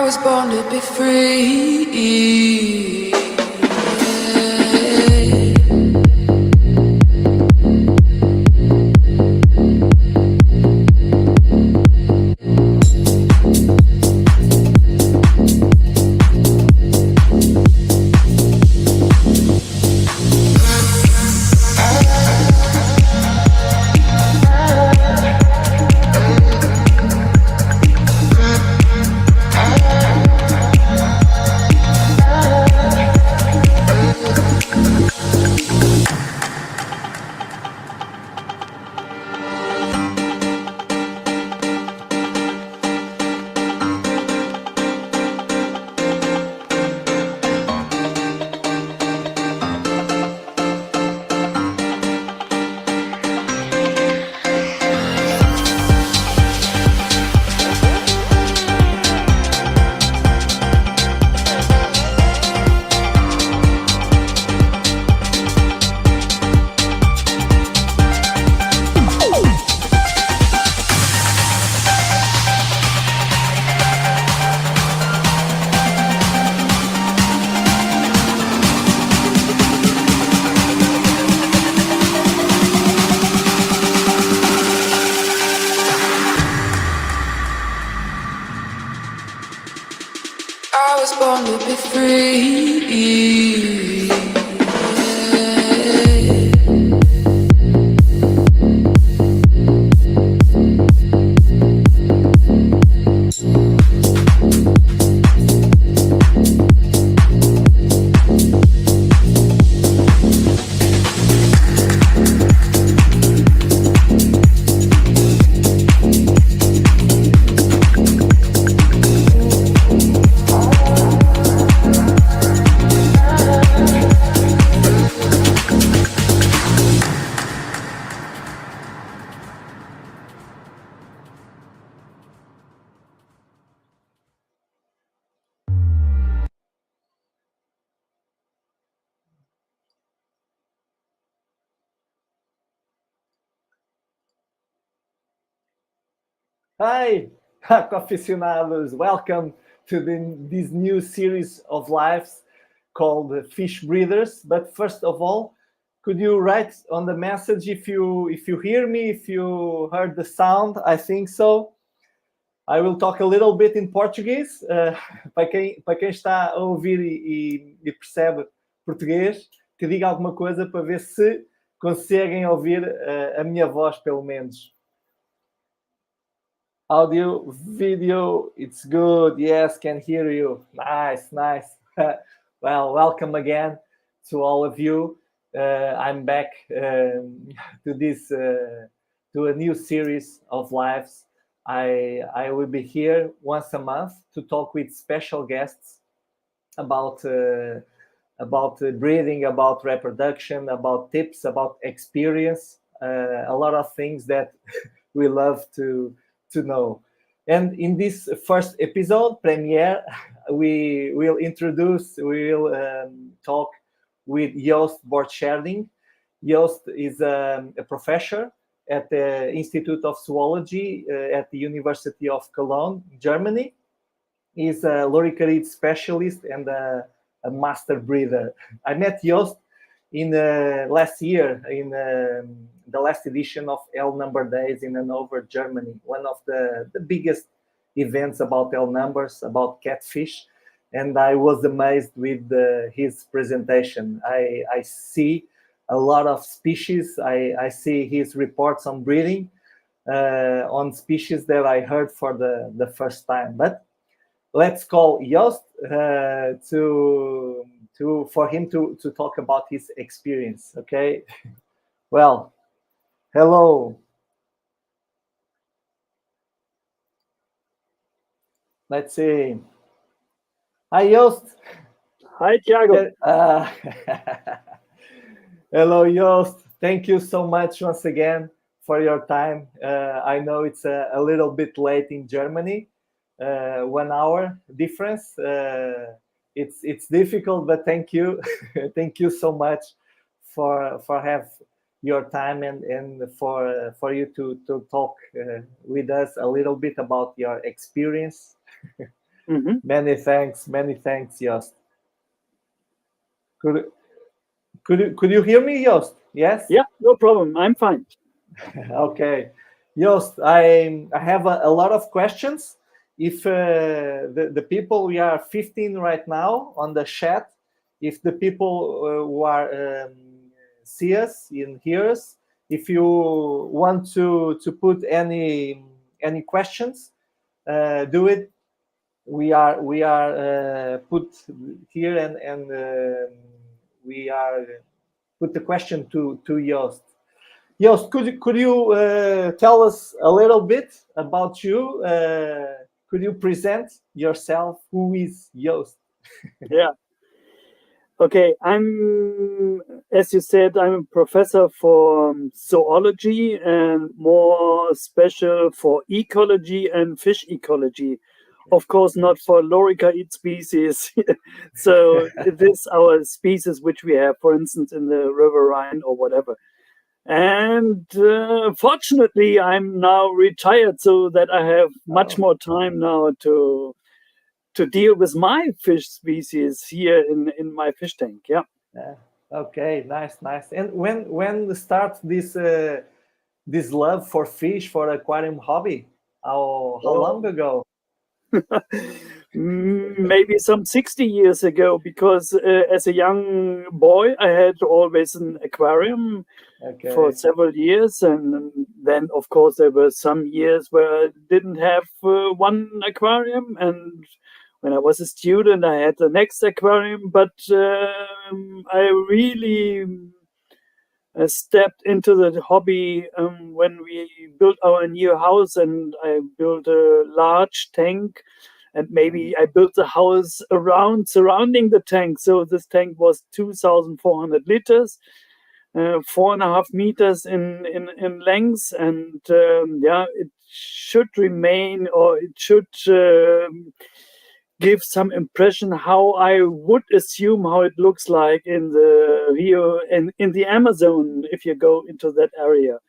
was born to be free. I was born to be free. Hi, Aqua Aficionados. Welcome to this new series of lives called Fish Breeders. But first of all, could you write on the message if you hear me, if you heard the sound? I think so. I will talk a little bit in Portuguese. Para quem está a ouvir e percebe português, que diga alguma coisa para ver se conseguem ouvir a minha voz, pelo menos. Audio, video, it's good. Yes, can hear you. Nice. Well, welcome again to all of you. I'm back to a new series of lives. I will be here once a month to talk with special guests about breeding, about reproduction, about tips, about experience, a lot of things that we love to know. And in this first episode, premiere, we will talk with Jost Borcherding. Jost is a professor at the Institute of Zoology at the University of Cologne, Germany. He's a loricarid specialist and a master breeder. I met Jost in last year in the last edition of L Number Days in Hanover, Germany, one of the biggest events about L numbers, about catfish. And I was amazed with his presentation. I see a lot of species. I see his reports on breeding on species that I heard for the first time. But let's call Jost for him to talk about his experience, okay? Well, hello. Let's see. Hi, Jost. Hi, Tiago. Hello, Jost. Thank you so much once again for your time. I know it's a little bit late in Germany, 1 hour difference. It's difficult, but thank you. Thank you so much for have your time and for you to talk with us a little bit about your experience. Mm-hmm. Many thanks, Jost. Could you hear me, Jost? Yes. Yeah, no problem. I'm fine. Okay, Jost, I have a lot of questions. If the people, we are 15 right now on the chat, if the people who are see us and hear us, if you want to put any questions, do it. We are put here and we are put the question to Jost. Jost, could you tell us a little bit about you? Could you present yourself? Who is Jost? Yeah. Okay, as you said, I'm a professor for zoology and more special for ecology and fish ecology. Of course, not for loricaid species. So this our species which we have, for instance, in the River Rhine or whatever. And fortunately, I'm now retired, so that I have much more time now to deal with my fish species here in my fish tank. Yeah. Okay, nice. And when start this love for fish, for aquarium hobby? How long ago? Maybe some 60 years ago, because as a young boy, I had always an aquarium for several years. And then, of course, there were some years where I didn't have one aquarium. And when I was a student, I had the next aquarium. But I really stepped into the hobby when we built our new house, and I built a large tank, and maybe I built the house surrounding the tank. So this tank was 2,400 liters, 4.5 meters in length, and it should remain, or it should give some impression how I would assume how it looks like in the Rio and in the Amazon if you go into that area.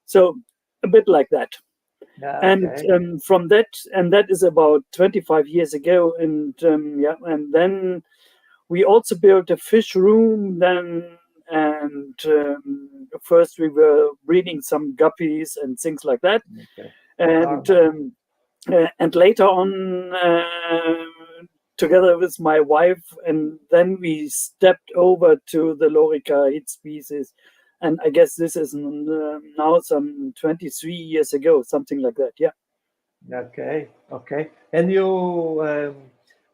So a bit like that. And from that, and that is about 25 years ago. And and then we also built a fish room then. And first we were breeding some guppies and things like that. And later on, together with my wife, and then we stepped over to the loricaid species. And I guess this is now some 23 years ago, something like that. Yeah. Okay. And you,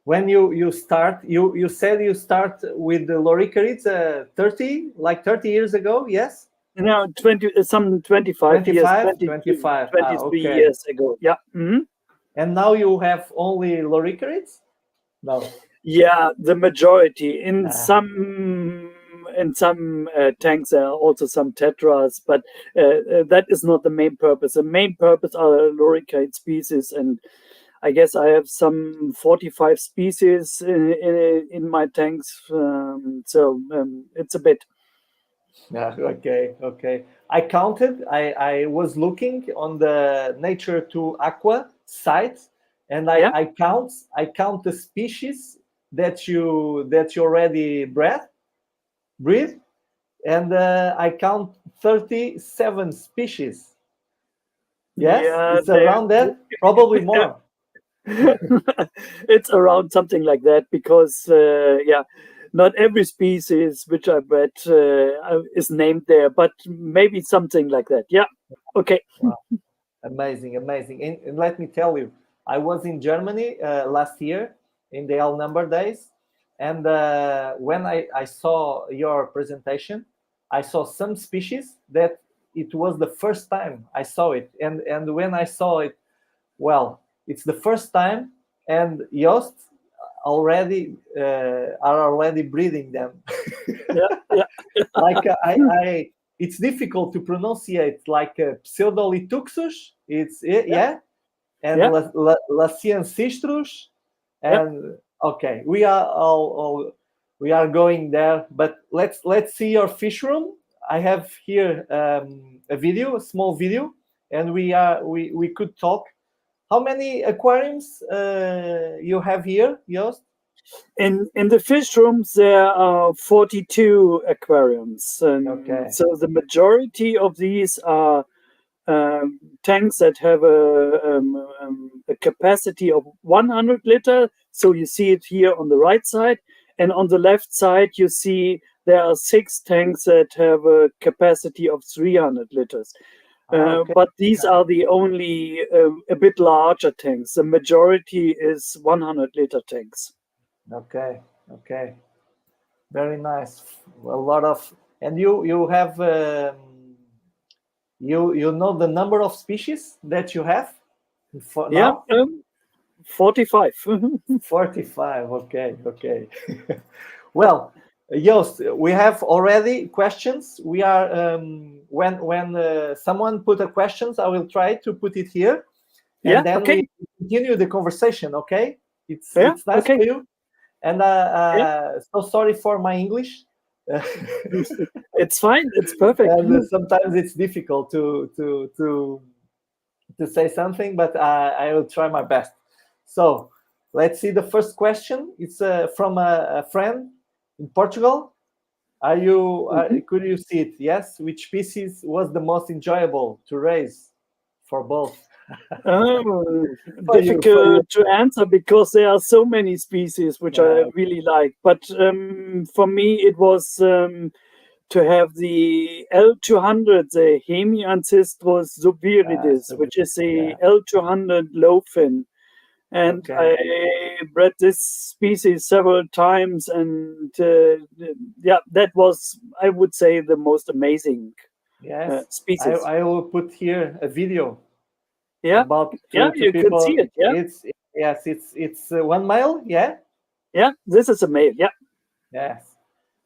when you start, you said you start with the loricarids 30 years ago, yes? No, 25 years. 23 years ago. Yeah. Mm-hmm. And now you have only loricarids? No. Yeah, the majority. In some tanks there are also some tetras, but that is not the main purpose. The main purpose are loricaid species, and I guess I have some 45 species in my tanks. So it's a bit. Okay. I counted. I was looking on the Nature to Aqua site, and I count the species that you already breed, and I count 37 species. Yes, it's around that, probably more. It's around something like that, because not every species which I bred is named there, but maybe something like that. Yeah. Okay. Wow. Amazing. And let me tell you, I was in Germany last year in the L number days, and when I saw your presentation, I saw some species that it was the first time I saw it, and when I saw it, well, it's the first time, and Jost are already breeding them. Yeah. Like it's difficult to pronunciate, like Pseudolithuxus. It's and Lasiancistrus, and okay, we are going there. But let's see your fish room. I have here a small video, and we could talk. how many aquariums you have here, Jost? In the fish rooms, there are 42 aquariums. Okay. So the majority of these are tanks that have a capacity of 100 liter. So you see it here on the right side. And on the left side, you see there are 6 tanks that have a capacity of 300 liters. Okay. But these are the only a bit larger tanks. The majority is 100 liter tanks. Okay. Okay. Very nice. A lot of, and you have you know the number of species that you have for now? 45. 45. Okay. Okay. Well, Jost, we have already questions. We are when someone put a questions, I will try to put it here, and then okay. we continue the conversation. Okay, it's nice okay. for you, and so sorry for my English. It's fine. It's perfect. And sometimes it's difficult to say something, but I will try my best. So let's see the first question. It's from a friend in Portugal. Are you? Could you see it? Yes. Which species was the most enjoyable to raise for both? Difficult to answer because there are so many species which I really like. But for me, it was to have the L200, the Hemianthistros subviridis, which is the L200 lowfin. And I bred this species several times, and that was, I would say, the most amazing species. I will put here a video. About you people. Can see it. It's one male. This is a male. Yes.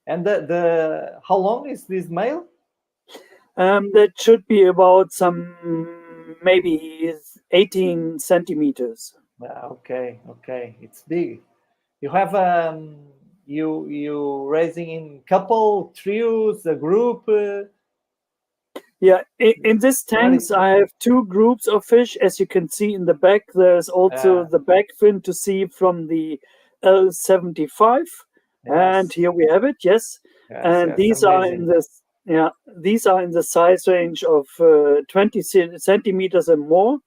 And the how long is this male? That should be about maybe 18 centimeters. Okay, it's big. You have you raising in couple, trios, a group. In this tanks, I have 2 groups of fish. As you can see in the back, there's also the back fin to see from the L75. And here we have it. And these are in this. These are in the size range of 20 centimeters and more.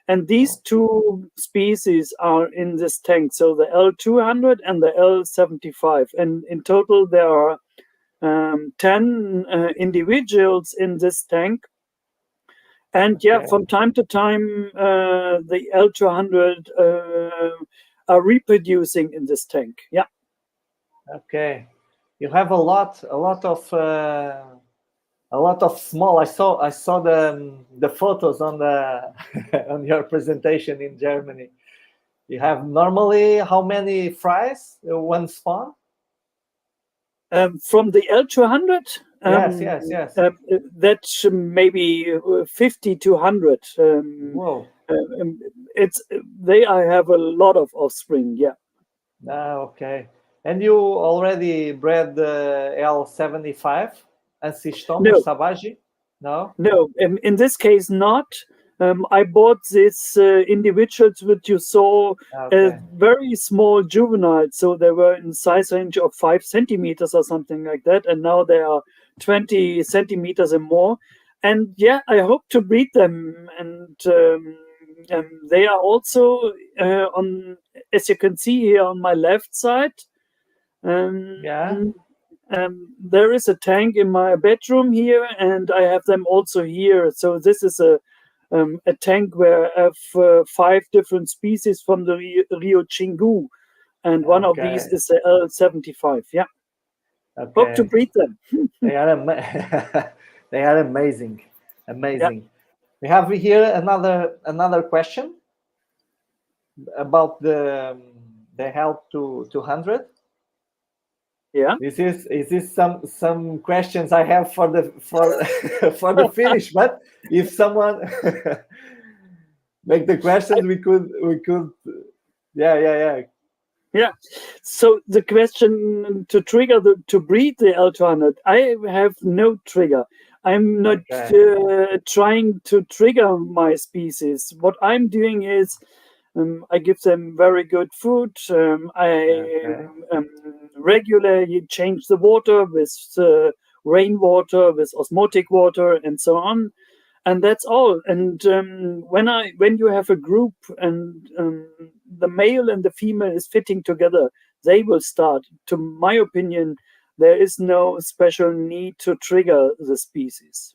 And these 2 species are in this tank. So the L200 and the L75. And in total, there are 10 individuals in this tank. And from time to time, the L200 are reproducing in this tank. Okay. You have a lot of small. I saw the photos on the on your presentation in Germany. You have normally how many fries one spawn? From the L200? Yes. That's maybe 50 to 100. Whoa. I have a lot of offspring. Okay. And you already bred the L75 and Sistoma Savage? No. In this case, not. I bought these individuals which you saw very small juveniles, so they were in size range of 5 centimeters or something like that, and now they are 20 centimeters and more. And I hope to breed them, and they are also on, as you can see here on my left side. There is a tank in my bedroom here, and I have them also here. So this is a tank where I have 5 different species from the Rio Chingu, and one of these is the L75. Hope to breed them. They are amazing. We have here another question about the help to 200. Is this some questions I have for the finish? But if someone make the questions, we could. So the question to trigger to breed the L200, I have no trigger. I'm not trying to trigger my species. What I'm doing is I give them very good food. I regularly change the water with rainwater, with osmotic water, and so on. And that's all. And when you have a group and the male and the female is fitting together, they will start. To my opinion, there is no special need to trigger the species.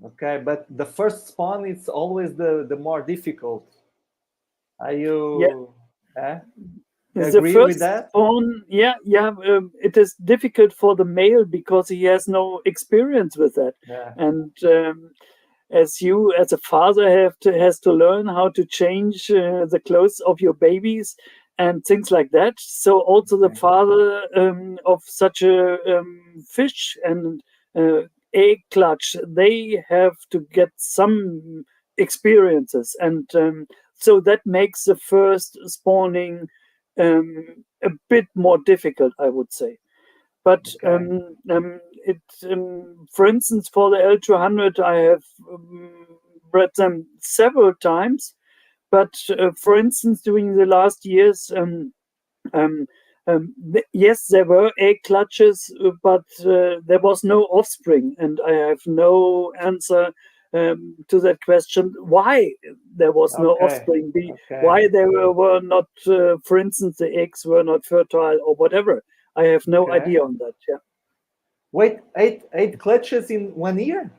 Okay, but the first spawn is always the more difficult. Are you? You agree with that? Spawn, it is difficult for the male because he has no experience with that, and as you, as a father, has to learn how to change the clothes of your babies and things like that. So also the father of such a fish and egg clutch, they have to get some experiences, and so that makes the first spawning a bit more difficult, I would say. But for instance, for the L200, I have bred them several times. But for instance, during the last years, yes, there were egg clutches, but there was no offspring, and I have no answer to that question. Why there was no offspring? Why there were not, for instance, the eggs were not fertile or whatever. I have no idea on that. Yeah. Wait, eight clutches in 1 year?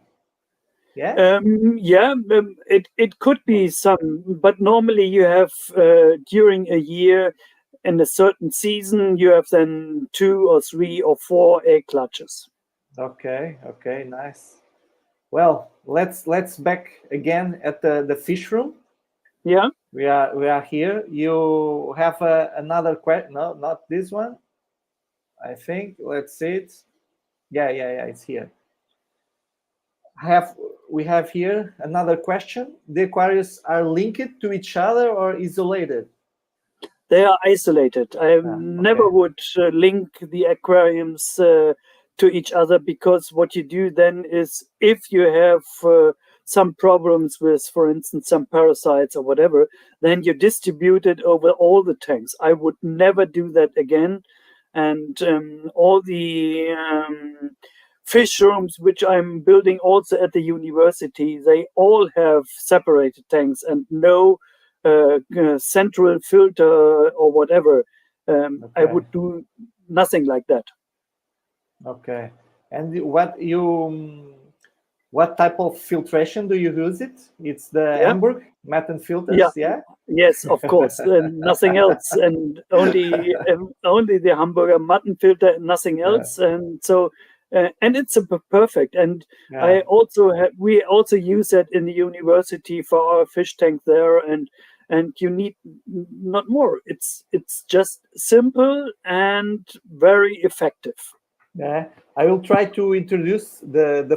Yeah. It could be some, but normally you have during a year, in a certain season, you have then 2 or 3 or 4 egg clutches. Okay, nice. Well, let's back again at the fish room. Yeah, we are here. You have another question? No, not this one. I think. Let's see it. Yeah, it's here. We have here another question. The aquariums are linked to each other or isolated? They are isolated. I never would link the aquariums to each other, because what you do then is, if you have some problems with, for instance, some parasites or whatever, then you distribute it over all the tanks. I would never do that again. And all the fish rooms, which I'm building also at the university, they all have separated tanks and no central filter or whatever. I would do nothing like that. Okay. And what type of filtration do you use it? It's the Hamburg methane filters, Yes, of course, nothing else, and only the Hamburger mutton filter, and nothing else, and so and it's perfect. And we also use that in the university for our fish tank there, and you need not more. It's just simple and very effective. Yeah, I will try to introduce the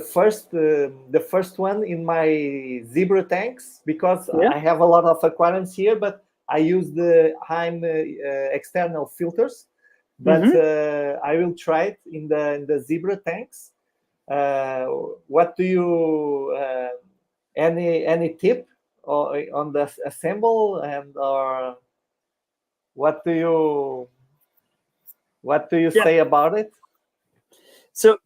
first one in my zebra tanks, because I have a lot of aquariums here, but I use the Heim external filters. But I will try it in the zebra tanks. What do you any tip on the assemble, and or what do you say about it? So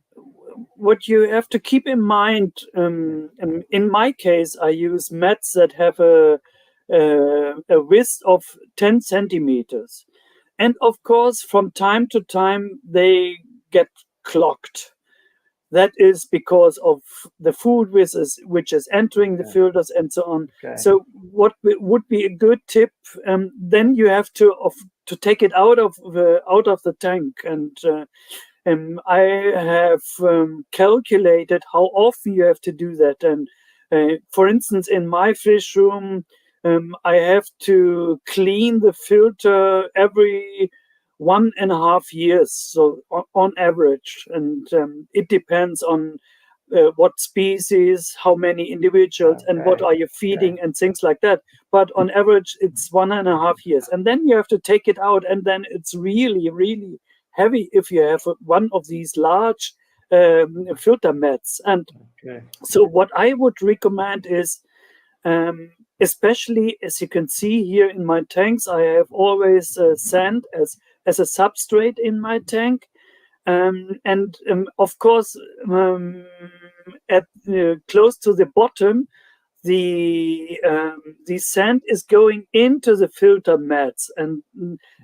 what you have to keep in mind, in my case, I use mats that have a width of 10 centimeters. And of course, from time to time, they get clogged. That is because of the food which is entering the filters and so on. So what would be a good tip, then you have to take it out of the tank. And I have calculated how often you have to do that. And for instance, in my fish room, I have to clean the filter every 1.5 years, so on average. And it depends on what species, how many individuals, and what are you feeding and things like that. But on average, it's 1.5 years. And then you have to take it out, and then it's really, really heavy if you have one of these large filter mats. And so what I would recommend is, especially as you can see here in my tanks, I have always sand as a substrate in my tank. And of course, at close to the bottom, the sand is going into the filter mats. And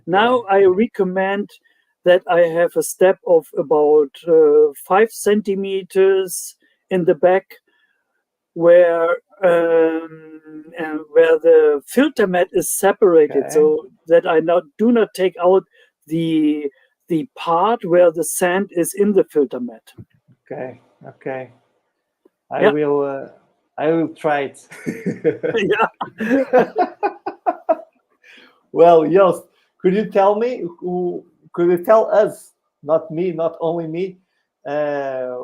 now I recommend that I have a step of about 5 centimeters in the back, where the filter mat is separated, so that I do not take out the part where the sand is in the filter mat. Okay. I will try it. Yeah. Well, Jost, could you tell us, not me, not only me, a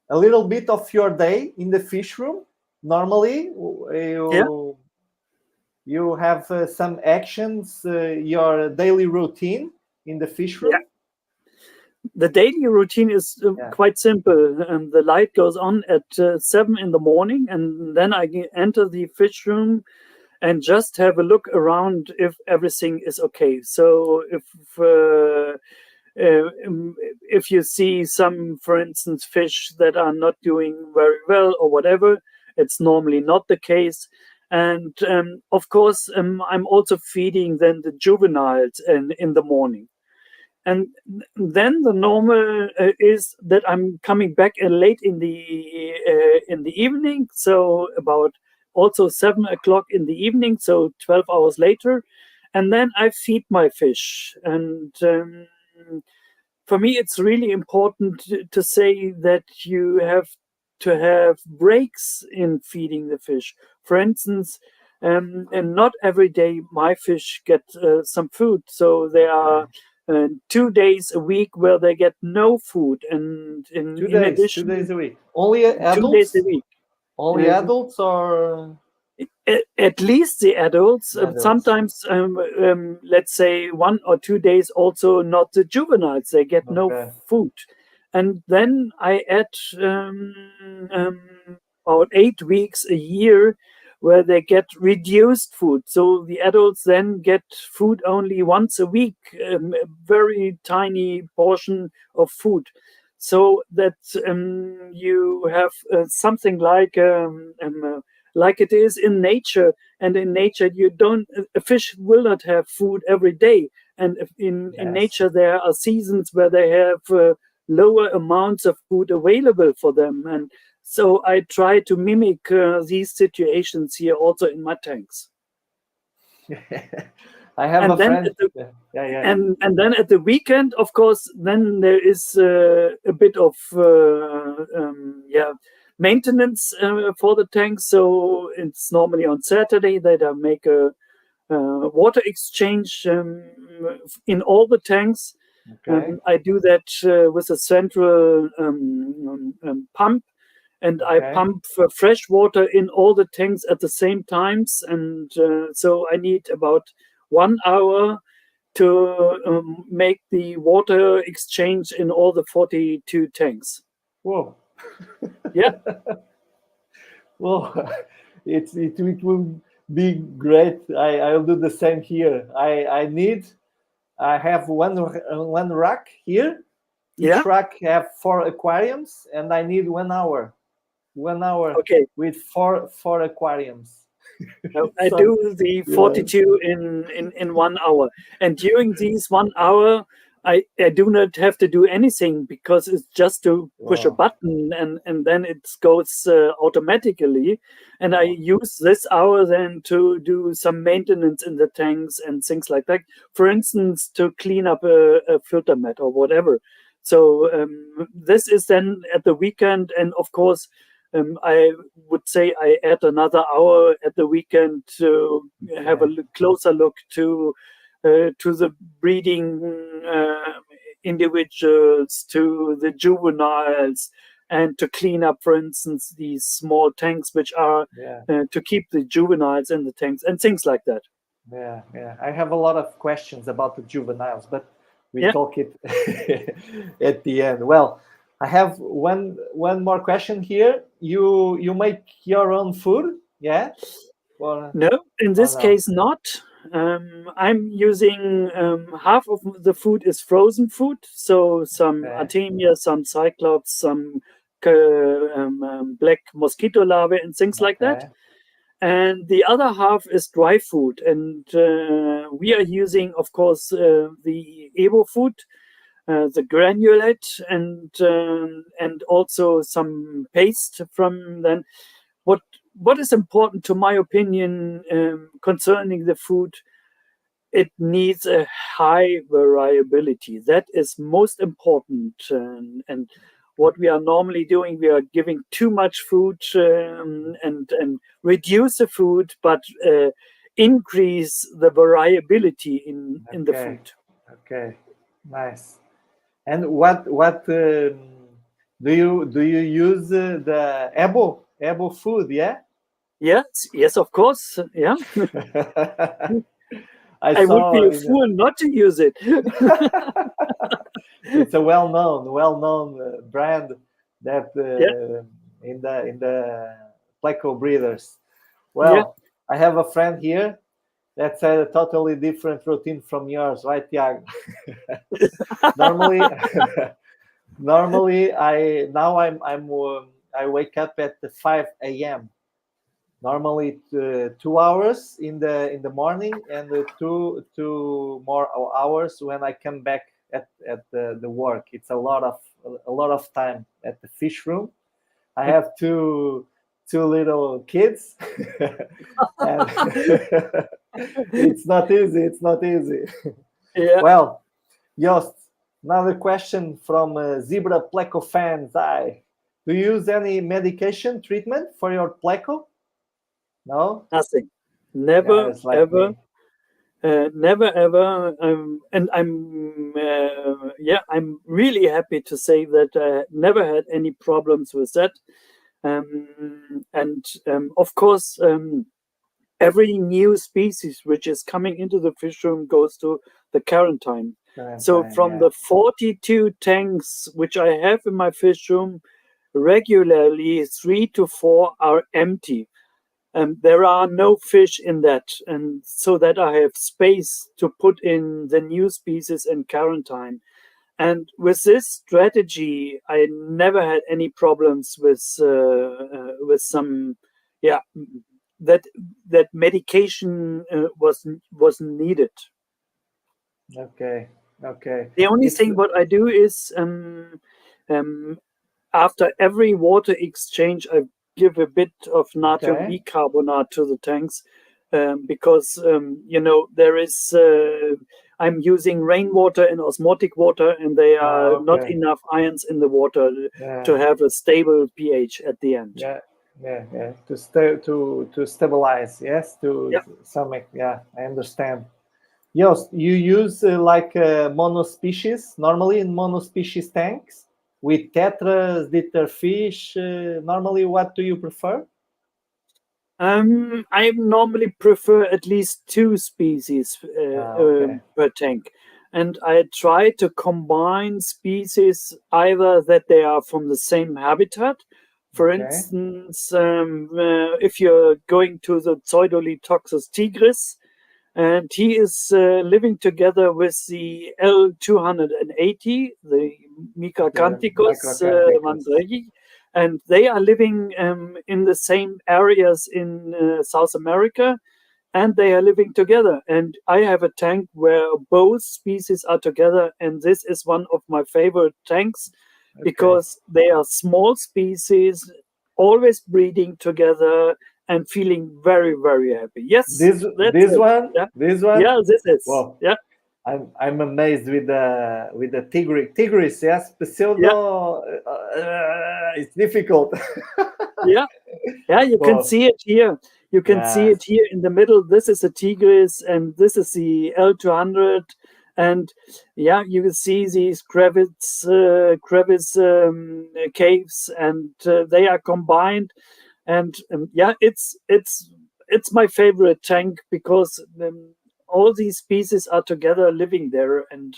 little bit of your day in the fish room? Normally, you have some actions, your daily routine in the fish room? Yeah. The daily routine is quite simple. The light goes on at 7 in the morning, and then I enter the fish room and just have a look around if everything is okay. So if you see some, for instance, fish that are not doing very well or whatever, it's normally not the case. And of course, I'm also feeding then the juveniles in the morning. And then the normal is that I'm coming back late in the evening, so about also 7 o'clock in the evening, so 12 hours later, and then I feed my fish. And for me, it's really important to say that you have to have breaks in feeding the fish. For instance, and not every day my fish get some food, so there are 2 days a week where they get no food, and in addition, 2 days a week. Only adults? 2 days a week. Only adults, or at least the adults. Sometimes, let's say 1 or 2 days, also not the juveniles. They get no food, and then I add about 8 weeks a year where they get reduced food. So the adults then get food only once a week, a very tiny portion of food. So that you have something like it is in nature. And in nature, a fish will not have food every day. And in nature, there are seasons where they have lower amounts of food available for them. And so I try to mimic these situations here also in my tanks. I have a friend. And then at the weekend, of course, then there is a bit of maintenance for the tanks. So it's normally on Saturday that I make a water exchange in all the tanks. I do that with a central pump. And I pump fresh water in all the tanks at the same times. And so I need about 1 hour to make the water exchange in all the 42 tanks. Whoa. Yeah. Well, it will be great. I'll do the same here. I have one rack here. Each rack have 4 aquariums, and I need 1 hour. 1 hour with four aquariums. I do the 42 in 1 hour, and during these 1 hour, I do not have to do anything, because it's just to push a button, and then it goes automatically. And I use this hour then to do some maintenance in the tanks and things like that. For instance, to clean up a filter mat or whatever. So this is then at the weekend, and of course, I would say I add another hour at the weekend to have a closer look to the breeding individuals, to the juveniles, and to clean up, for instance, these small tanks, which are to keep the juveniles in the tanks and things like that. Yeah. I have a lot of questions about the juveniles, but we talk it at the end. Well, I have one more question here. You make your own food, yeah? Or No, in this no? case, not. I'm using half of the food is frozen food, so some Okay. artemia, some cyclops, some black mosquito larvae, and things like that. Okay. And the other half is dry food, and we are using, of course, the Evo food, the granulate, and also some paste from then. What is important, to my opinion, concerning the food, it needs a high variability. That is most important. And what we are normally doing, we are giving too much food and reduce the food, but increase the variability in the Okay. food. Okay. Nice. And what do you use the Ebo food? Yeah. Yes, of course. Yeah, I I would saw be a in fool not to use it. it's a well-known brand that Yeah, in the Pleco breeders. yeah. Well, I have a friend here that's a totally different routine from yours, right, Tiago? normally, normally I wake up at 5 a.m. Normally 2 hours in the morning and two more hours when I come back at the work. It's a lot of time at the fish room. I have two little kids, and it's not easy. It's not easy. Yeah. Well, Jost, another question from Zebra Pleco fans. Do you use any medication treatment for your Pleco? No? Nothing. Never, Guys like ever, me. never, ever. And I'm really happy to say that I never had any problems with that. And of course, every new species which is coming into the fish room goes to the quarantine. So Quarantine, from yeah. the 42 tanks which I have in my fish room, regularly 3 to 4 are empty. There are no fish in that, and so that I have space to put in the new species in quarantine. And with this strategy, I never had any problems with some, yeah, that medication was needed. Okay. Okay. The only It's thing what I do is after every water exchange, I give a bit of natrium okay. bicarbonate to the tanks because there is. I'm using rainwater and osmotic water, and there are not Okay. enough ions in the water to Yeah. have a stable pH at the end. Yeah. Yeah. Yeah. To stabilize. Yes. Yeah. Some. Yeah. I understand. Yes. You use like monospecies normally in monospecies tanks with tetras, liter fish. Normally, what do you prefer? I normally prefer at least 2 species Okay. per tank. And I try to combine species either that they are from the same habitat. For Okay. instance, if you're going to the Pseudolithoxus tigris, and he is living together with the L280, the The Micacanthicus microcanthicus. mansregi, and they are living in the same areas in South America, and they are living together. And I have a tank where both species are together, and this is one of my favorite tanks because they are small species, always breeding together and feeling very, very happy. Yes, This that's this it. one Yeah, this one. yeah, this is. Wow. Yeah, I'm amazed with the tigris. Yes, yeah, pseudo. It's difficult. yeah. Yeah, you can Wow. see it here. You can see Yes. it here in the middle. This is a Tigris, and this is the L200. And yeah, you can see these crevice caves, and they are combined. And yeah, it's my favorite tank because all these species are together living there, and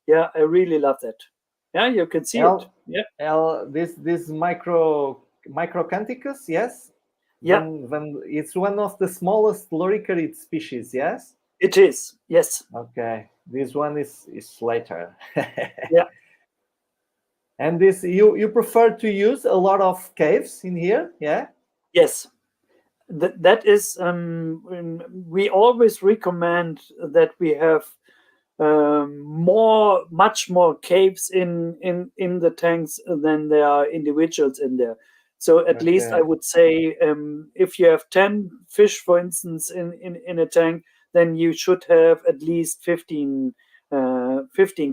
yeah, I really love that. Yeah, you can see L, it. Yeah. this microcanthicus, yes. Yeah. When it's one of the smallest loricarid species, yes. It is. Yes. Okay, this one is later. Yeah. And this you prefer to use a lot of caves in here, yeah? Yes. That is. We always recommend that we have much more caves in the tanks than there are individuals in there. So at least I Okay. would say, if you have 10 fish, for instance, in a tank, then you should have at least 15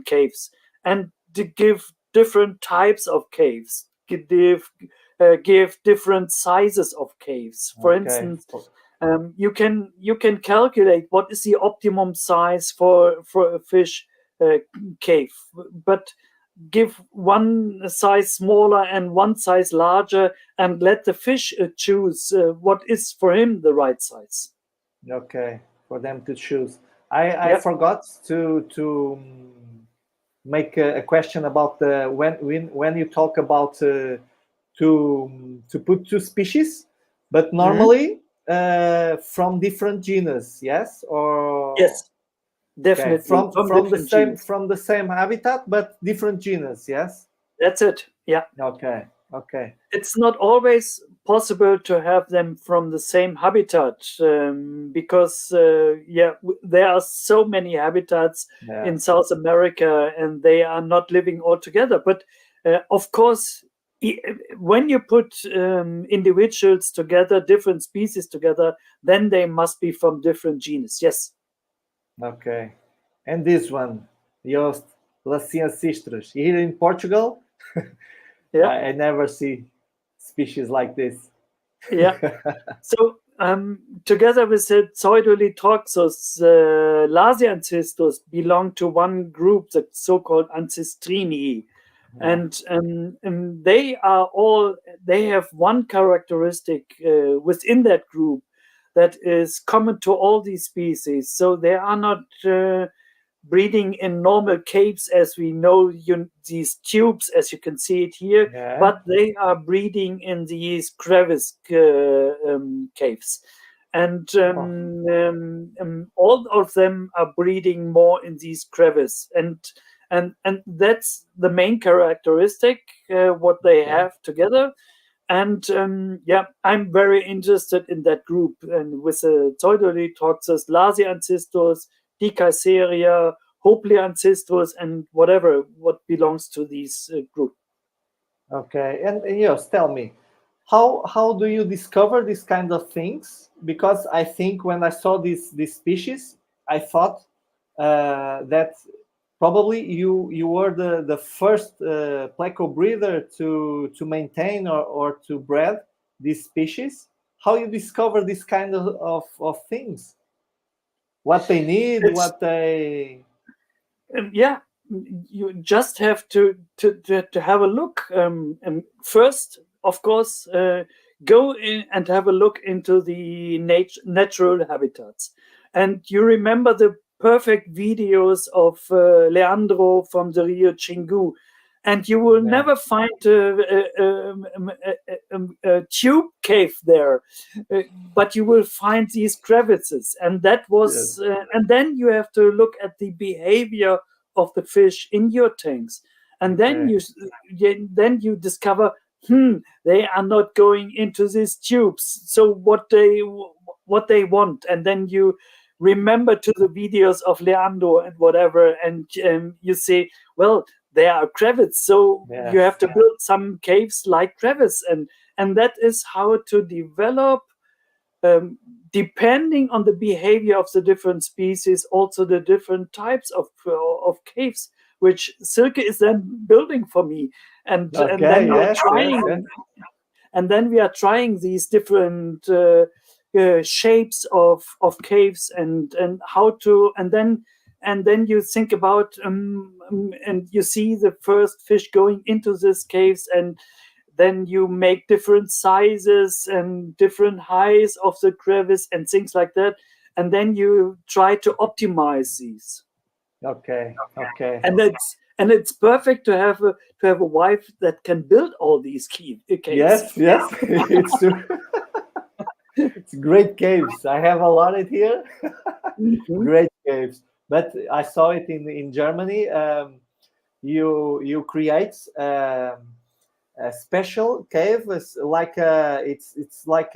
caves, and to give different types of caves, give different sizes of caves. For Okay. instance, you can calculate what is the optimum size for a fish cave, but give one size smaller and one size larger, and let the fish choose what is for him the right size. Okay, for them to choose. I Yeah. forgot to make a question about the when you talk about to put two species, but Mhm. normally from different genus, yes, or Yes, okay, definitely from different genus. from the same habitat but different genus, yes. That's it. Yeah. Okay, okay, It's not always possible to have them from the same habitat, because there are so many habitats yeah, in South America, and they are not living all together. But of course, when you put individuals together, different species together, then they must be from different genus. Yes. okay. And this one, Jost, Las Ancestras. Here in Portugal, Yeah. I never see species like this. Yeah. So, together with the Pseudolithoxus, Lasiancestus belong to one group, the so-called Ancestrini, Yeah. and they have one characteristic within that group that is common to all these species. So they are not breeding in normal caves as we know, these tubes as you can see it here, Yeah. but they are breeding in these crevice caves, and Oh, all of them are breeding more in these crevice, and that's the main characteristic what they okay. have together. And I'm very interested in that group, and with the Pseudolithoxus, Lasiancestus, Dicaeseria, Hopliancestus, and what belongs to these group. Okay. And yes, tell me, how do you discover these kind of things? Because I think when I saw this species, I thought that probably you were the first pleco breeder to maintain or to bred this species. How you discover this kind of things? What they need, It's what they yeah, you just have to have a look. And first, of course, go in and have a look into the natural habitats. And you remember the perfect videos of Leandro from the Rio Chingu, and you will yeah, never find a tube cave there, but you will find these crevices, and that yes, was and then you have to look at the behavior of the fish in your tanks, and okay, then you discover, they are not going into these tubes, so what they want, and then you remember to the videos of Leandro and whatever, and you say, well, there are crevices, so you yes, have to build some caves like crevice, and that is how to develop, depending on the behavior of the different species, also the different types of caves, which Silke is then building for me, and then okay, we are yes, yes, yes, trying, these different shapes of caves, and how to, and then you think about, and you see the first fish going into these caves, and then you make different sizes and different heights of the crevice and things like that, and then you try to optimize these, okay, okay, and and it's perfect to have a wife that can build all these caves. Yes, it's true. It's great caves. I have a lot of here. Great caves. But I saw it in Germany. You create a special cave. It's like it's like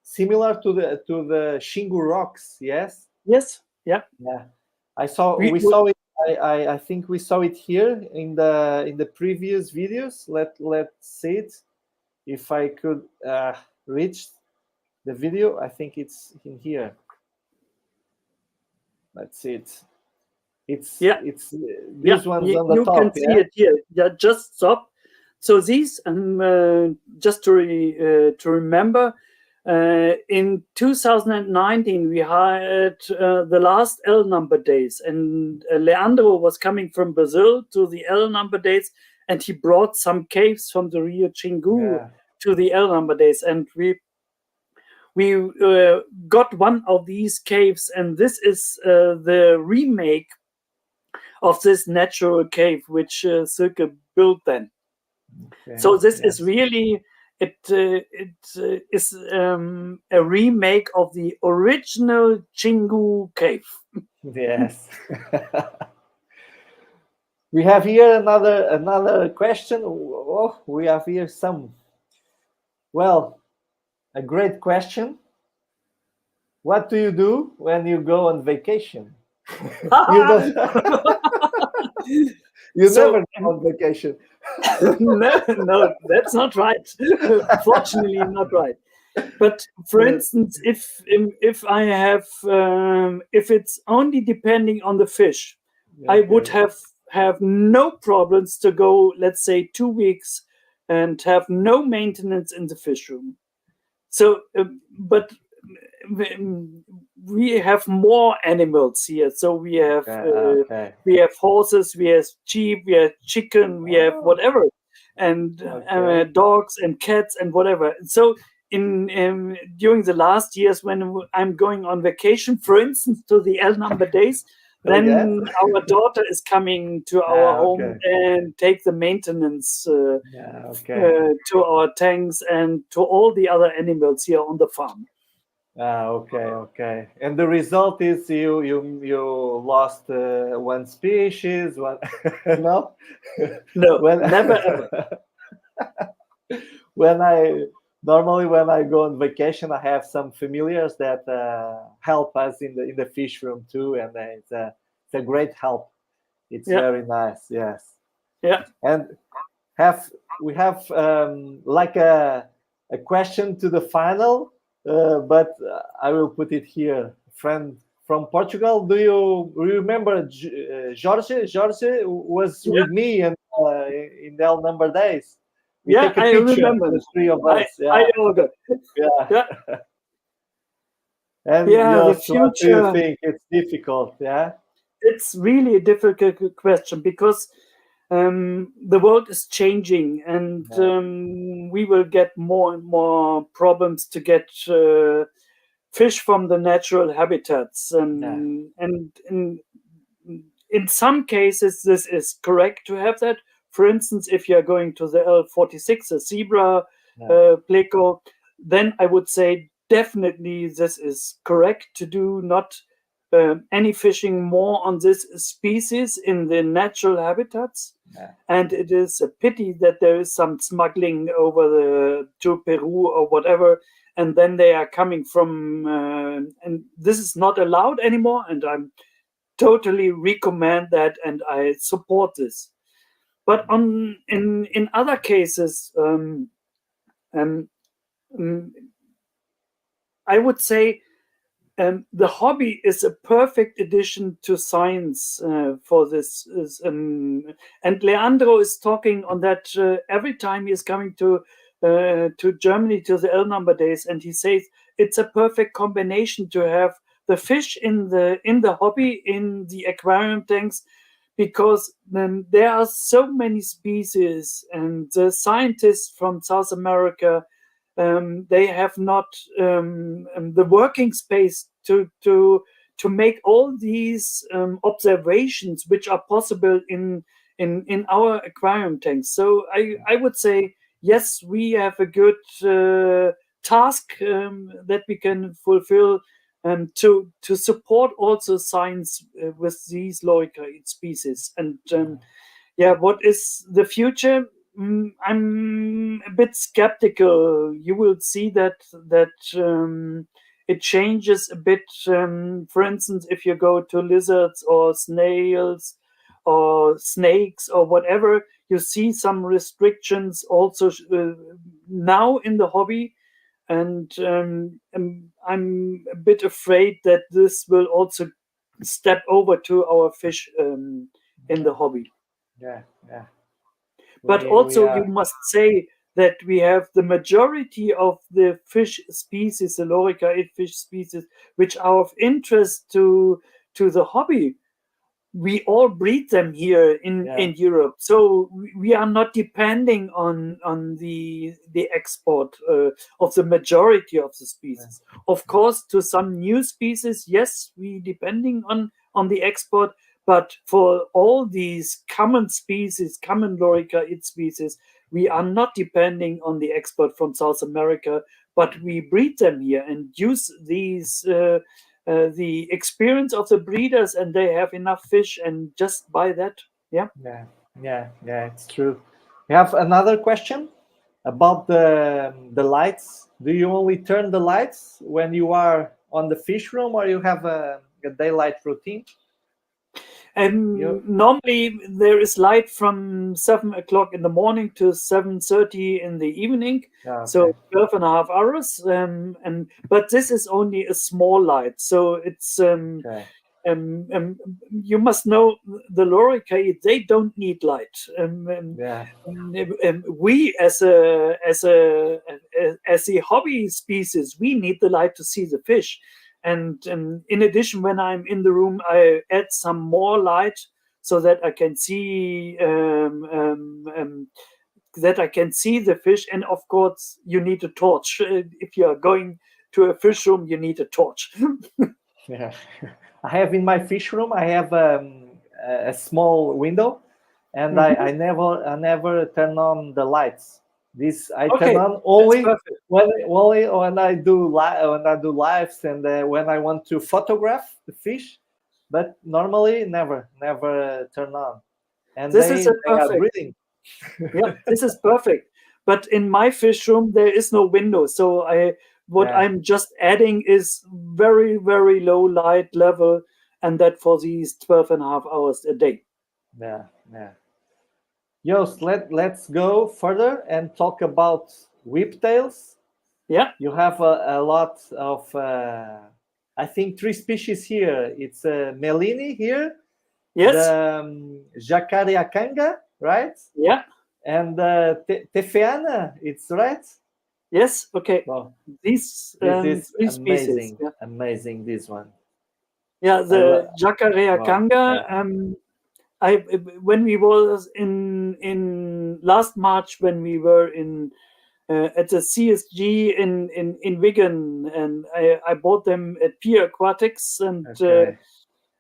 similar to the Xingu rocks. Yes. Yes. Yeah. Yeah. We saw it. I think we saw it here in the previous videos. Let's see it. If I could reach the video, I think it's in here. Let's see it. It's these ones on the you top. You can see it here. Yeah, just stop. So these, just to remember, in 2019 we had the last L number days, and Leandro was coming from Brazil to the L number days, and he brought some caves from the Rio Xingu to the L number days, and we got one of these caves, and this is the remake of this natural cave which Silke built then. Okay. So this is really it is a remake of the original Xingu cave. Yes. We have here another question. Oh, we have here some. Well, a great question. What do you do when you go on vacation? You never go on vacation. No, that's not right. Fortunately, not right. But for instance, if I have if it's only depending on the fish, I would have no problems to go, let's say, 2 weeks and have no maintenance in the fish room. So, but we have more animals here. So we have horses, we have sheep, we have chicken, we have whatever, and dogs and cats and whatever. So in during the last years when I'm going on vacation, for instance, to the L number days, then our daughter is coming to our home and take the maintenance to our tanks and to all the other animals here on the farm. Okay. And the result is you lost one species. One no, never ever. When I go on vacation, I have some familiars that help us in the fish room too, and it's a great help. It's very nice. Yes. Yeah. And we have like a question to the final. But I will put it here. Friend from Portugal, do you remember Jorge? Jorge was with me and in the L number days. We take a I picture remember. Of the three of us. I know. And the future, what do you think? It's difficult, It's really a difficult question because the world is changing, and we will get more and more problems to get fish from the natural habitats. And in some cases, this is correct to have that. For instance, if you are going to the L46, a zebra pleco, then I would say definitely this is correct to do not any fishing more on this species in the natural habitats. And it is a pity that there is some smuggling over to Peru or whatever, and then they are coming from and this is not allowed anymore, and I'm totally recommend that and I support this. But in other cases, I would say the hobby is a perfect addition to science for this. And Leandro is talking on that every time he is coming to Germany to the L number days, and he says it's a perfect combination to have the fish in the hobby in the aquarium tanks, because there are so many species, and the scientists from South America, they have not the working space to make all these observations which are possible in in our aquarium tanks. So I would say yes, we have a good task that we can fulfill to support also science with these loricaid species. And what is the future? I'm a bit skeptical. You will see that it changes a bit. For instance, if you go to lizards or snails or snakes or whatever, you see some restrictions also now in the hobby. And I'm a bit afraid that this will also step over to our fish in the hobby. Yeah. But also, you must say that we have the majority of the fish species, the loricaid fish species, which are of interest to the hobby. We all breed them here in Europe, so we are not depending on the export of the majority of the species. Of course, to some new species, yes, we depending on the export. But for all these common species, common loricaid species, we are not depending on the export from South America, but we breed them here and use these the experience of the breeders, and they have enough fish, and just buy that. Yeah, it's true. We have another question about the lights. Do you only turn the lights when you are on the fish room, or you have a daylight routine? And normally there is light from 7 o'clock in the morning to 7:30 in the evening. So 12.5 hours. But this is only a small light. So it's you must know the loricaid, they don't need light. We as a hobby species, we need the light to see the fish. And in addition, when I'm in the room, I add some more light so that I can see the fish. And of course, you need a torch. If you are going to a fish room, you need a torch. I have in my fish room, I have a small window, and I never turn on the lights. This I turn on only when I do lives and when I want to photograph the fish, but normally never turn on. And they are breathing. Yeah, this is perfect. But in my fish room there is no window, so I'm just adding is very, very low light level, and that for these 12.5 hours a day. Jost, let's go further and talk about whiptails. Yeah. You have a lot of, I think, 3 species here. It's Melini here. Yes. The Jacareacanga, right? Yeah. And Tefeana, it's right? Yes, okay. Well, this is 3 amazing, species. Yeah. Amazing, this one. Yeah, the Jacareacanga. When we was in last March, when we were in at the CSG in Wigan, and I bought them at Pier Aquatics, and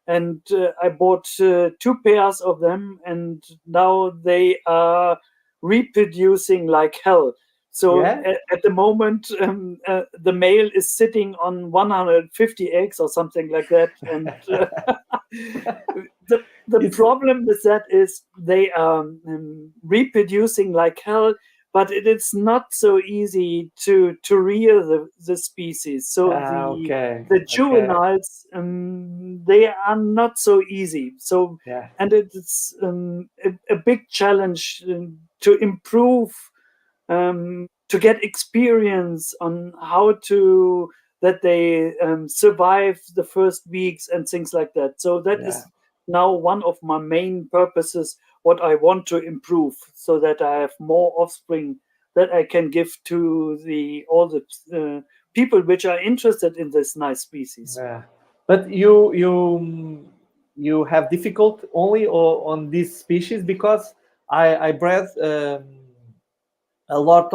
I bought 2 pairs of them, and now they are reproducing like hell. So at the moment, the male is sitting on 150 eggs or something like that, and the problem with that is they are reproducing like hell, but it is not so easy to rear the species. So the juveniles, they are not so easy. So and it's a big challenge to improve. To get experience on how to that they survive the first weeks and things like that. So that is now one of my main purposes, what I want to improve, so that I have more offspring that I can give to all the people which are interested in this nice species. But you have difficult only on this species, because I bred a lot,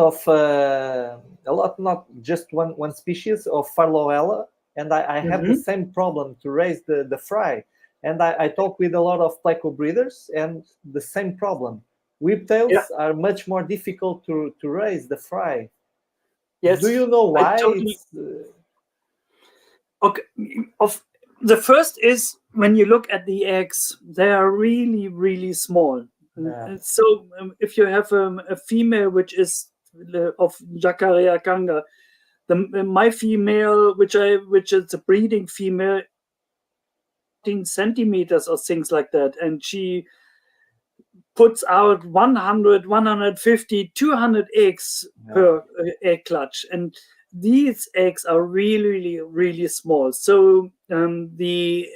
not just one species of Farloella, and I have the same problem to raise the fry. And I talk with a lot of pleco breeders, and the same problem. Whiptails are much more difficult to raise, the fry. Yes. Do you know why? Okay. The first is when you look at the eggs, they are really, really small. So if you have a female which is of Jacarea Kanga, my female, which is a breeding female, 10 centimeters or things like that, and she puts out 100, 150, 200 eggs per egg clutch, and these eggs are really, really, really small. So the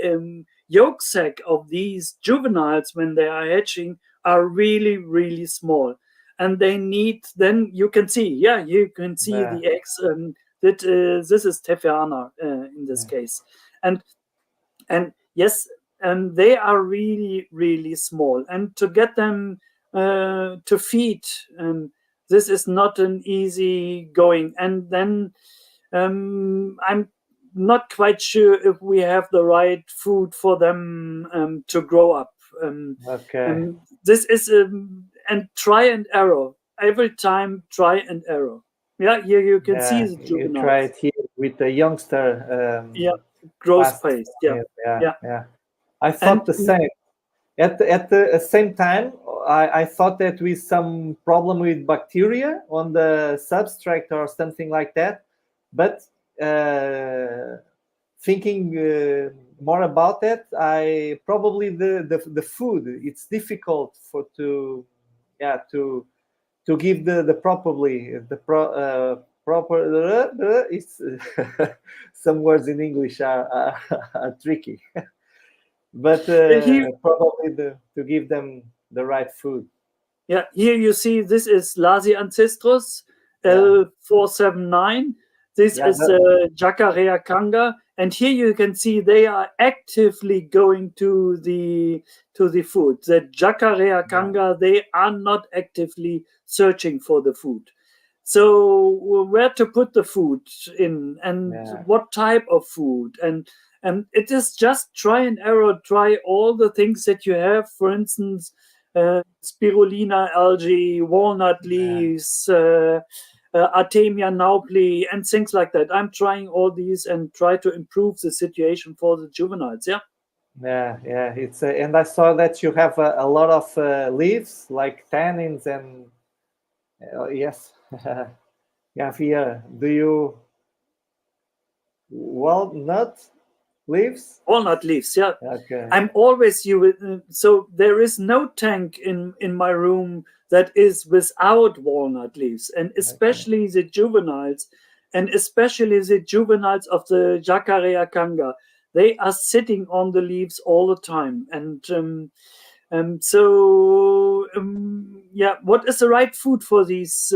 yolk sac of these juveniles, when they are hatching, are really, really small, and they need. Then you can see, the eggs. This is Teferana in this case, and yes, and they are really, really small, and to get them to feed, this is not an easy going. And then I'm not quite sure if we have the right food for them to grow up. This is and try and error every time. Try and error. Yeah, here you can see the juveniles. You try it here with the youngster. Growth pace. Yeah. I thought the same. At the same time, I thought that with some problem with bacteria on the substrate or something like that. But thinking more about that, I probably the food. It's difficult to give the proper. It's some words in English are tricky. But probably to give them the right food. Yeah, here you see this is Lasi ancestrus L479. This is Jacarea Kanga, and here you can see they are actively going to the food. The Jacarea Kanga, they are not actively searching for the food. So where to put the food in, and what type of food, and it is just try and error. Try all the things that you have. For instance, spirulina algae, walnut leaves, Artemia nauplii, and things like that. I'm trying all these and try to improve the situation for the juveniles. Yeah. It's and I saw that you have a lot of leaves like tannins and yes. Here, do you walnut leaves? Walnut leaves, yeah. Okay. I'm always so there is no tank in my room that is without walnut leaves, and especially the juveniles, and especially the juveniles of the Jacarea Kanga, they are sitting on the leaves all the time, and what is the right food for these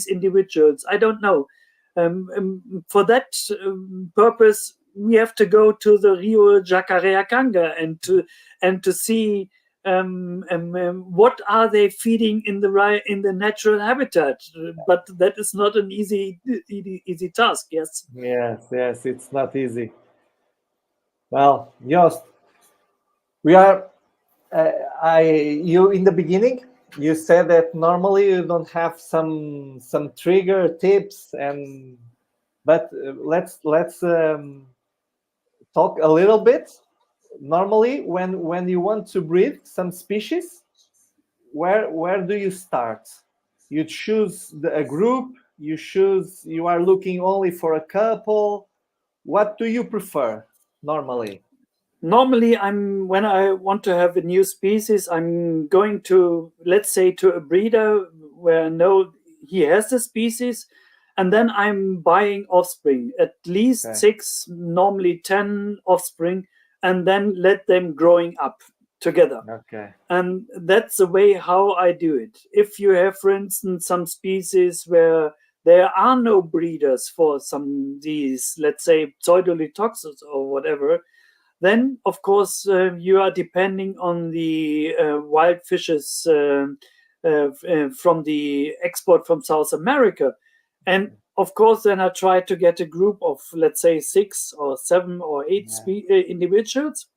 individuals? I don't know. For that purpose, we have to go to the Rio Jacarea Kanga and to see what are they feeding in the natural habitat. But that is not an easy task. Yes. Yes, it's not easy. Well, Jost, we are. You in the beginning, you said that normally you don't have some trigger tips, but let's talk a little bit. Normally, when you want to breed some species, where do you start? You choose a group. You are looking only for a couple. What do you prefer normally? Normally, when I want to have a new species, I'm going to, let's say, to a breeder where I know he has the species, and then I'm buying offspring, at least 6, normally 10 offspring, and then let them growing up together. Okay. And that's the way how I do it. If you have, for instance, some species where there are no breeders for these, let's say, pseudolitoxins or whatever, then, of course, you are depending on the wild fishes from the export from South America. And, of course, then I try to get a group of, let's say, 6 or 7 or 8 individuals.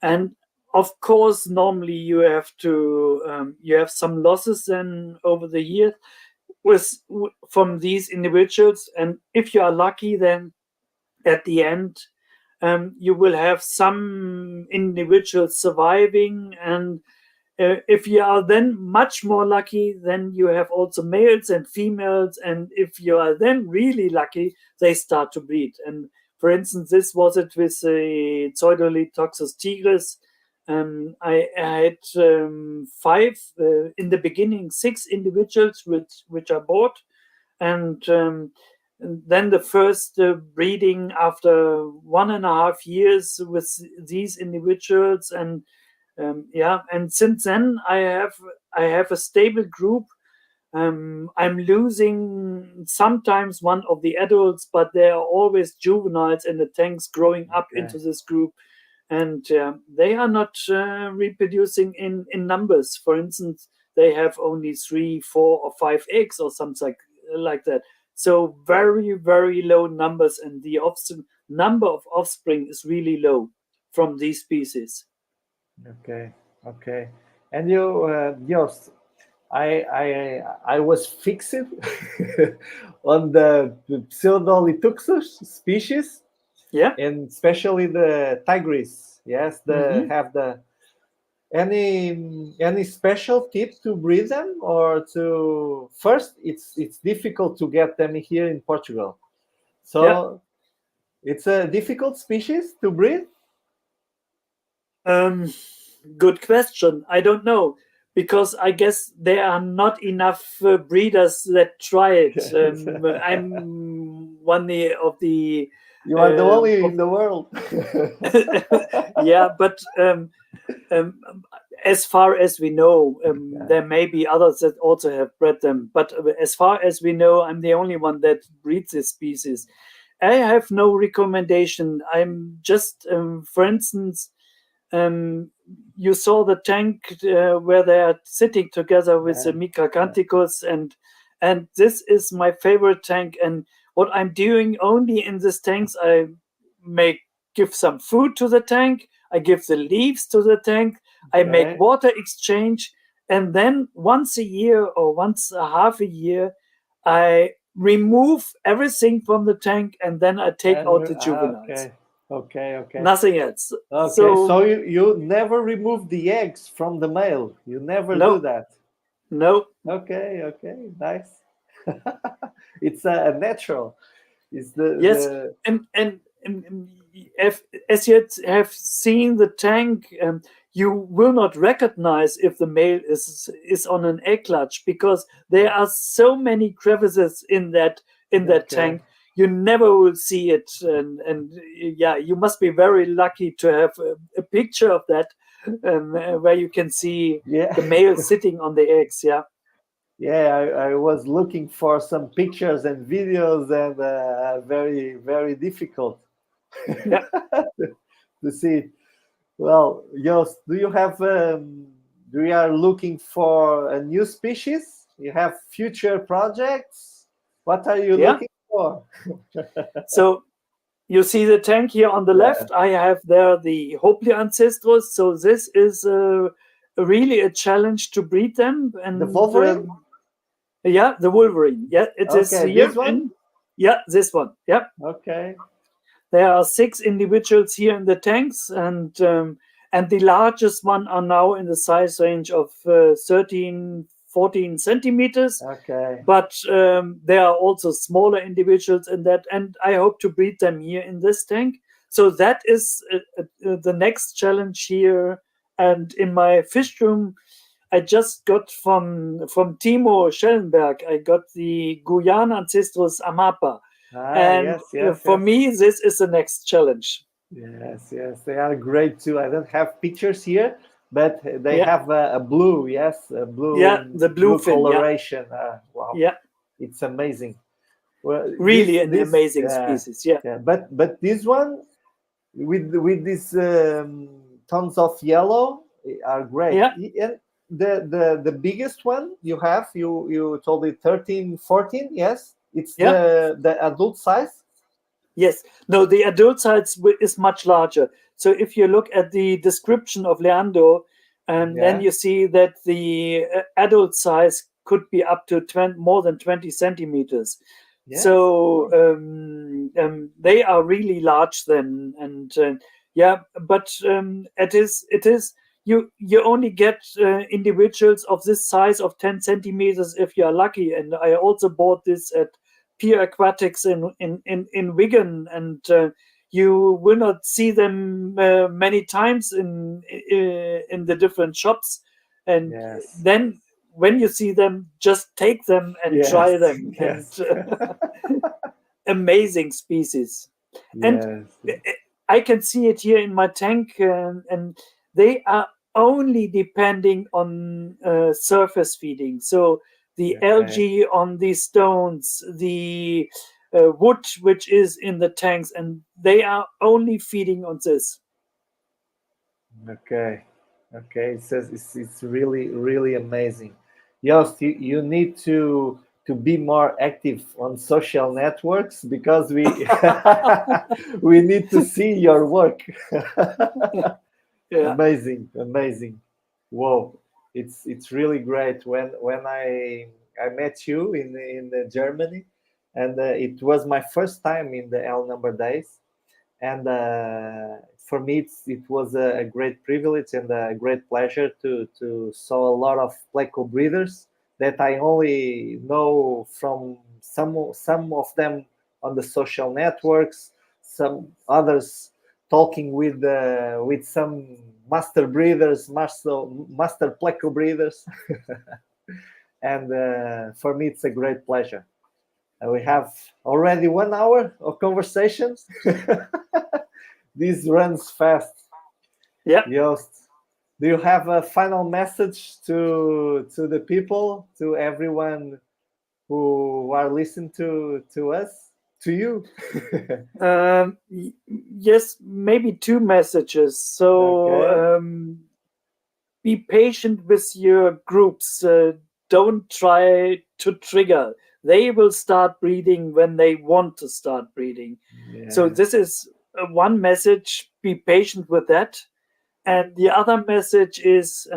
And of course, normally you have to you have some losses then over the years from these individuals, and if you are lucky, then at the end you will have some individuals surviving, and if you are then much more lucky, then you have also males and females, and if you are then really lucky, they start to breed. And for instance, this was it with the Pseudolithoxus tigris. I had 5 in the beginning, 6 individuals which I bought, and then the first breeding after 1.5 years with these individuals, and and since then I have a stable group. I'm losing sometimes one of the adults, but there are always juveniles in the tanks growing up into this group, and they are not reproducing in numbers. For instance, they have only 3, 4, or 5 eggs or something like that. So very, very low numbers, and the number of offspring is really low from these species. Okay. And you, Jost, I was fixed on the Pseudolithoxus species, and especially the tigris. Yes, have the any special tip to breed them, or to first it's difficult to get them here in Portugal, so it's a difficult species to breed. Good question. I don't know, because I guess there are not enough breeders that try it. I'm one of the. You are the only in the world. Yeah, but as far as we know, there may be others that also have bred them. But as far as we know, I'm the only one that breeds this species. I have no recommendation. I'm just, for instance, you saw the tank where they are sitting together with the Micracanthicus, and this is my favorite tank. And what I'm doing only in these tanks, I give some food to the tank, I give the leaves to the tank, I make water exchange, and then once a year or once a half a year, I remove everything from the tank, and then I take out the juveniles. Okay. Nothing else. Okay, so you never remove the eggs from the male. You never do that. No. Okay, nice. It's a natural. It's and as you have seen the tank, you will not recognize if the male is on an egg clutch, because there are so many crevices in that tank. You never will see it, and you must be very lucky to have a picture of that, where you can see the male sitting on the eggs. I was looking for some pictures and videos, and very, very difficult to see. Well, Jost, do you are looking for a new species? You have future projects? What are you looking for? So you see the tank here on the left. I have there the Hopli ancestors. So this is really a challenge to breed them. And the Wolverine? The Wolverine. Yeah, it is here. This one? This one. Yeah. Okay. There are 6 individuals here in the tanks, and the largest one are now in the size range of 13, 14 centimeters. Okay. But there are also smaller individuals in that, and I hope to breed them here in this tank. So that is the next challenge here. And in my fish room, I just got from Timo Schellenberg, I got the Guyana Ancestrus amapa. For me, this is the next challenge. Yes, they are great too. I don't have pictures here, but they have a blue, a blue, the blue coloration. Wow, it's amazing. Well, really an amazing species. But this one with these tons of yellow are great. And the biggest one you have, you told it 13, 14. Yes, it's the adult size. Yes. No, the adult size is much larger. So if you look at the description of Leandro, then you see that the adult size could be up to more than 20 centimeters. Yes. So they are really large then, and but it is you only get individuals of this size of 10 centimeters if you are lucky. And I also bought this at Pier Aquatics in Wigan, and you will not see them many times in the different shops. And then when you see them, just take them and try them. Yes. And amazing species. Yes. And I can see it here in my tank, and they are only depending on surface feeding. So the algae on the stones, the wood which is in the tanks, and they are only feeding on this. Okay. It's really amazing. Jost, you need to be more active on social networks, because we we need to see your work. Amazing. Whoa, it's really great. When I met you in Germany, and it was my first time in the L number days, and for me it was a great privilege and a great pleasure to saw a lot of pleco breeders that I only know from some of them on the social networks, some others talking with some master breeders, master pleco breeders. And for me it's a great pleasure. We have already 1 hour of conversations. This runs fast. Yeah. Jost, do you have a final message to the people, to everyone who are listening to us, to you? Yes, maybe 2 messages. So be patient with your groups. Don't try to trigger. They will start breeding when they want to start breeding. So this is one message. Be patient with that. And the other message is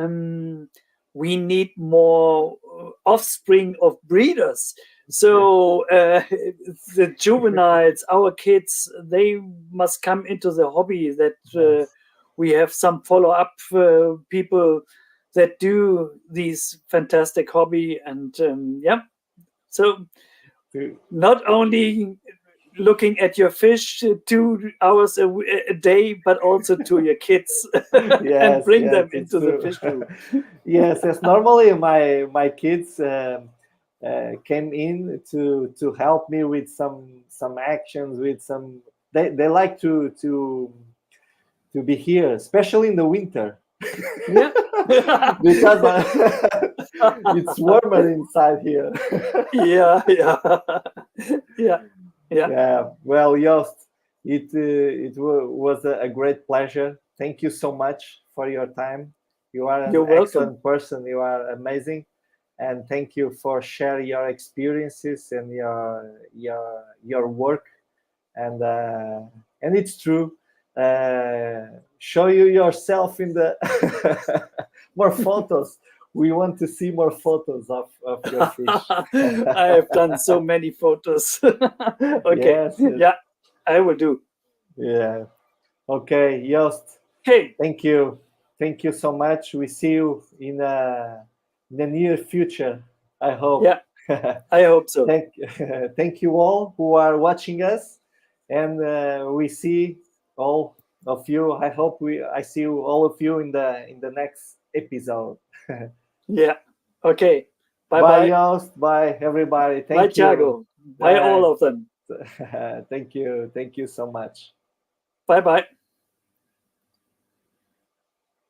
we need more offspring of breeders. So the juveniles, our kids, they must come into the hobby, that we have some follow-up people that do these fantastic hobby. And so not only looking at your fish 2 hours a day, but also to your kids. And bring them into the fish room. Yes. Normally my kids came in to help me with some actions, with some they like to be here, especially in the winter. Yeah. Because it's warmer inside here. Yeah. Well, Jost, it was a great pleasure. Thank you so much for your time. You are an excellent person. You are amazing, and thank you for sharing your experiences and your work. And it's true. Show you yourself in the more photos. We want to see more photos of your fish. I have done so many photos. Okay. Yes. Yeah, I will do. Yeah. Okay, Jost. Hey. Thank you. Thank you so much. We see you in the near future, I hope. Yeah, I hope so. Thank you all who are watching us, and we see all of you. I hope I see all of you in the next episode. Yeah. Okay. Bye, Jost. Bye, everybody. Bye, Tiago. Bye, all of them. Thank you. Thank you so much. Bye-bye.